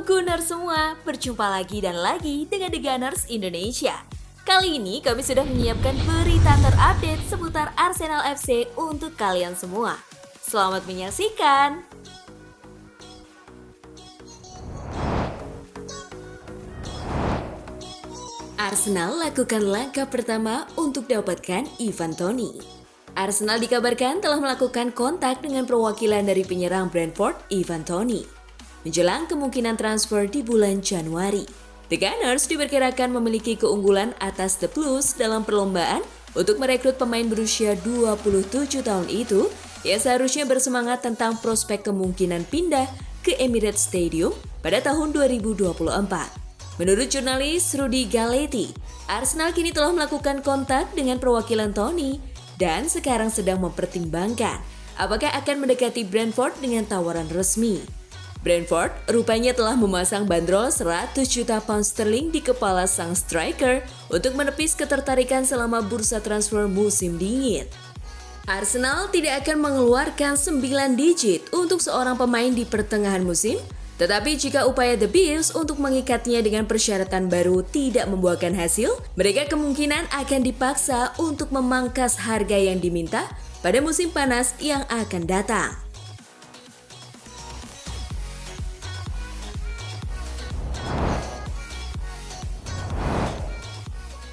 Halo Gunners semua, berjumpa lagi dan lagi dengan The Gunners Indonesia. Kali ini kami sudah menyiapkan berita terupdate seputar Arsenal FC untuk kalian semua. Selamat menyaksikan! Arsenal lakukan langkah pertama untuk dapatkan Ivan Toney. Arsenal dikabarkan telah melakukan kontak dengan perwakilan dari penyerang Brentford, Ivan Toney, menjelang kemungkinan transfer di bulan Januari. The Gunners diperkirakan memiliki keunggulan atas The Blues dalam perlombaan untuk merekrut pemain berusia 27 tahun itu yang seharusnya bersemangat tentang prospek kemungkinan pindah ke Emirates Stadium pada tahun 2024. Menurut jurnalis Rudy Galletti, Arsenal kini telah melakukan kontak dengan perwakilan Toney dan sekarang sedang mempertimbangkan apakah akan mendekati Brentford dengan tawaran resmi. Brentford rupanya telah memasang bandrol 100 juta pound sterling di kepala sang striker untuk menepis ketertarikan selama bursa transfer musim dingin. Arsenal tidak akan mengeluarkan 9 digit untuk seorang pemain di pertengahan musim, tetapi jika upaya The Bears untuk mengikatnya dengan persyaratan baru tidak membuahkan hasil, mereka kemungkinan akan dipaksa untuk memangkas harga yang diminta pada musim panas yang akan datang.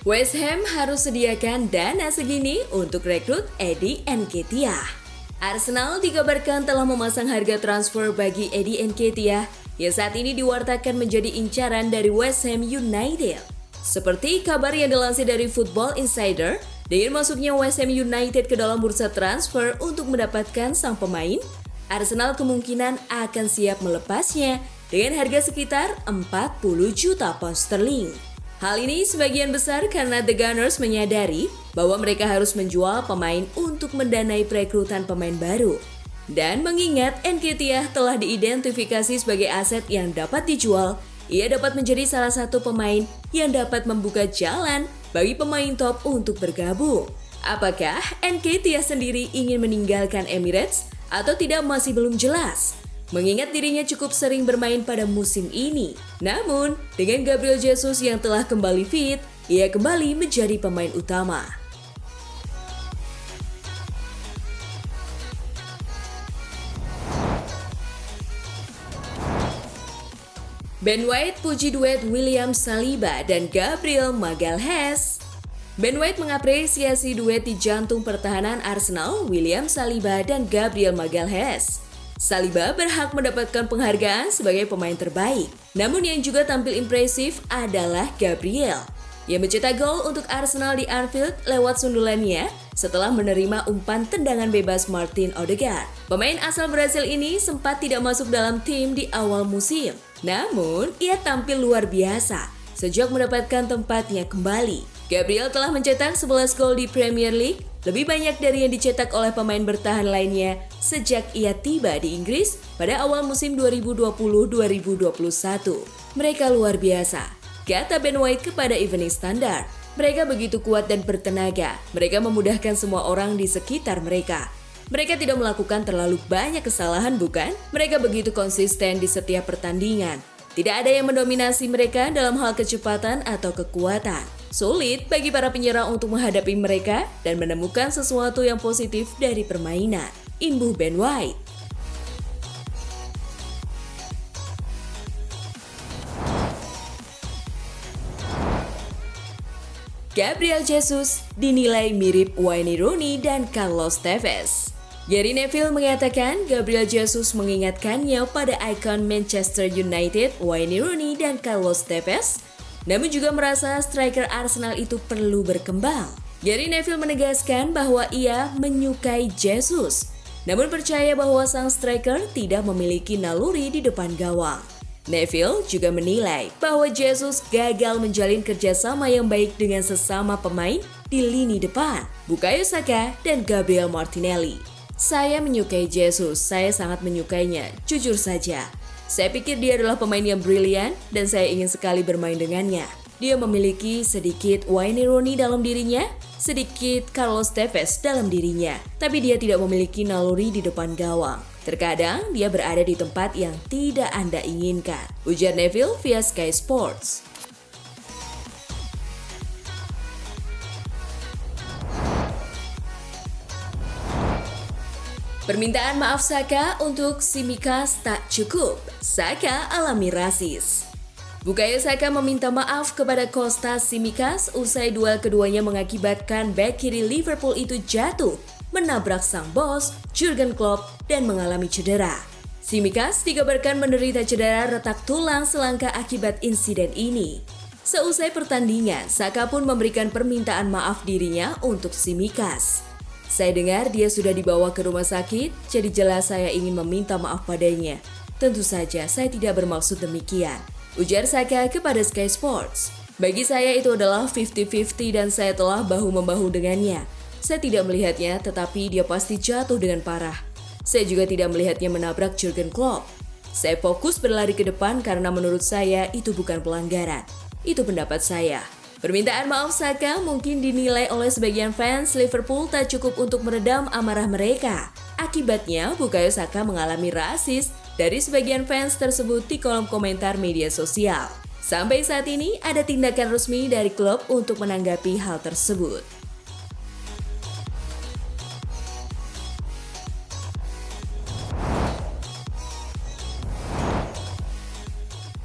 West Ham harus sediakan dana segini untuk rekrut Eddie Nketiah. Arsenal dikabarkan telah memasang harga transfer bagi Eddie Nketiah yang saat ini diwartakan menjadi incaran dari West Ham United. Seperti kabar yang dilansir dari Football Insider, dengan masuknya West Ham United ke dalam bursa transfer untuk mendapatkan sang pemain, Arsenal kemungkinan akan siap melepasnya dengan harga sekitar 40 juta pound sterling. Hal ini sebagian besar karena The Gunners menyadari bahwa mereka harus menjual pemain untuk mendanai perekrutan pemain baru. Dan mengingat Nketiah telah diidentifikasi sebagai aset yang dapat dijual, ia dapat menjadi salah satu pemain yang dapat membuka jalan bagi pemain top untuk bergabung. Apakah Nketiah sendiri ingin meninggalkan Emirates atau tidak masih belum jelas, mengingat dirinya cukup sering bermain pada musim ini. Namun, dengan Gabriel Jesus yang telah kembali fit, ia kembali menjadi pemain utama. Ben White puji duet William Saliba dan Gabriel Magalhaes. Ben White mengapresiasi duet di jantung pertahanan Arsenal, William Saliba dan Gabriel Magalhaes. Saliba berhak mendapatkan penghargaan sebagai pemain terbaik. Namun yang juga tampil impresif adalah Gabriel, yang mencetak gol untuk Arsenal di Anfield lewat sundulannya setelah menerima umpan tendangan bebas Martin Odegaard. Pemain asal Brasil ini sempat tidak masuk dalam tim di awal musim. Namun, ia tampil luar biasa sejak mendapatkan tempatnya kembali. Gabriel telah mencetak 11 gol di Premier League, lebih banyak dari yang dicetak oleh pemain bertahan lainnya sejak ia tiba di Inggris pada awal musim 2020-2021. Mereka luar biasa, kata Ben White kepada Evening Standard. Mereka begitu kuat dan bertenaga, mereka memudahkan semua orang di sekitar mereka. Mereka tidak melakukan terlalu banyak kesalahan, bukan? Mereka begitu konsisten di setiap pertandingan. Tidak ada yang mendominasi mereka dalam hal kecepatan atau kekuatan. Sulit bagi para penyerang untuk menghadapi mereka dan menemukan sesuatu yang positif dari permainan. Imbuh Ben White. Gabriel Jesus dinilai mirip Wayne Rooney dan Carlos Tevez. Gary Neville mengatakan Gabriel Jesus mengingatkannya pada ikon Manchester United, Wayne Rooney dan Carlos Tevez, namun juga merasa striker Arsenal itu perlu berkembang. Gary Neville menegaskan bahwa ia menyukai Jesus, namun percaya bahwa sang striker tidak memiliki naluri di depan gawang. Neville juga menilai bahwa Jesus gagal menjalin kerjasama yang baik dengan sesama pemain di lini depan, Bukayo Saka dan Gabriel Martinelli. Saya menyukai Jesus, saya sangat menyukainya, jujur saja. Saya pikir dia adalah pemain yang brilian dan saya ingin sekali bermain dengannya. Dia memiliki sedikit Wayne Rooney dalam dirinya, sedikit Carlos Tevez dalam dirinya, tapi dia tidak memiliki naluri di depan gawang. Terkadang dia berada di tempat yang tidak Anda inginkan, ujar Neville via Sky Sports. Permintaan maaf Saka untuk Tsimikas tak cukup. Saka alami rasis. Bukayo Saka meminta maaf kepada Kostas Tsimikas usai duel keduanya mengakibatkan bek kiri Liverpool itu jatuh, menabrak sang bos, Jurgen Klopp, dan mengalami cedera. Tsimikas dikabarkan menderita cedera retak tulang selangkah akibat insiden ini. Seusai pertandingan, Saka pun memberikan permintaan maaf dirinya untuk Tsimikas. Saya dengar dia sudah dibawa ke rumah sakit, jadi jelas saya ingin meminta maaf padanya. Tentu saja saya tidak bermaksud demikian, ujar Saka kepada Sky Sports. Bagi saya itu adalah 50-50 dan saya telah bahu-membahu dengannya. Saya tidak melihatnya, tetapi dia pasti jatuh dengan parah. Saya juga tidak melihatnya menabrak Jurgen Klopp. Saya fokus berlari ke depan karena menurut saya itu bukan pelanggaran. Itu pendapat saya. Permintaan maaf Saka mungkin dinilai oleh sebagian fans Liverpool tak cukup untuk meredam amarah mereka. Akibatnya, Bukayo Saka mengalami rasis dari sebagian fans tersebut di kolom komentar media sosial. Sampai saat ini, ada tindakan resmi dari klub untuk menanggapi hal tersebut.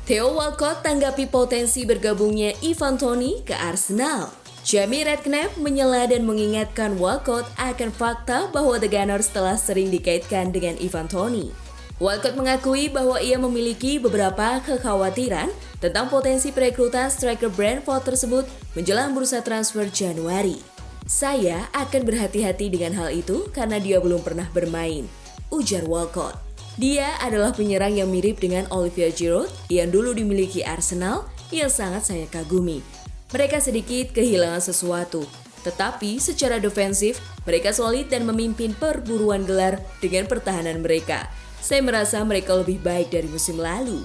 Theo Walcott tanggapi potensi bergabungnya Ivan Toney ke Arsenal. Jamie Redknapp menyela dan mengingatkan Walcott akan fakta bahwa The Gunners telah sering dikaitkan dengan Ivan Toney. Walcott mengakui bahwa ia memiliki beberapa kekhawatiran tentang potensi perekrutan striker Brentford tersebut menjelang bursa transfer Januari. Saya akan berhati-hati dengan hal itu karena dia belum pernah bermain, ujar Walcott. Dia adalah penyerang yang mirip dengan Olivier Giroud yang dulu dimiliki Arsenal yang sangat saya kagumi. Mereka sedikit kehilangan sesuatu, tetapi secara defensif mereka solid dan memimpin perburuan gelar dengan pertahanan mereka. Saya merasa mereka lebih baik dari musim lalu.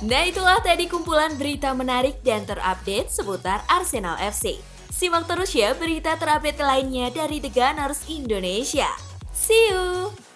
Nah itulah tadi kumpulan berita menarik dan terupdate seputar Arsenal FC. Simak terus ya berita terupdate lainnya dari The Gunners Indonesia. See you!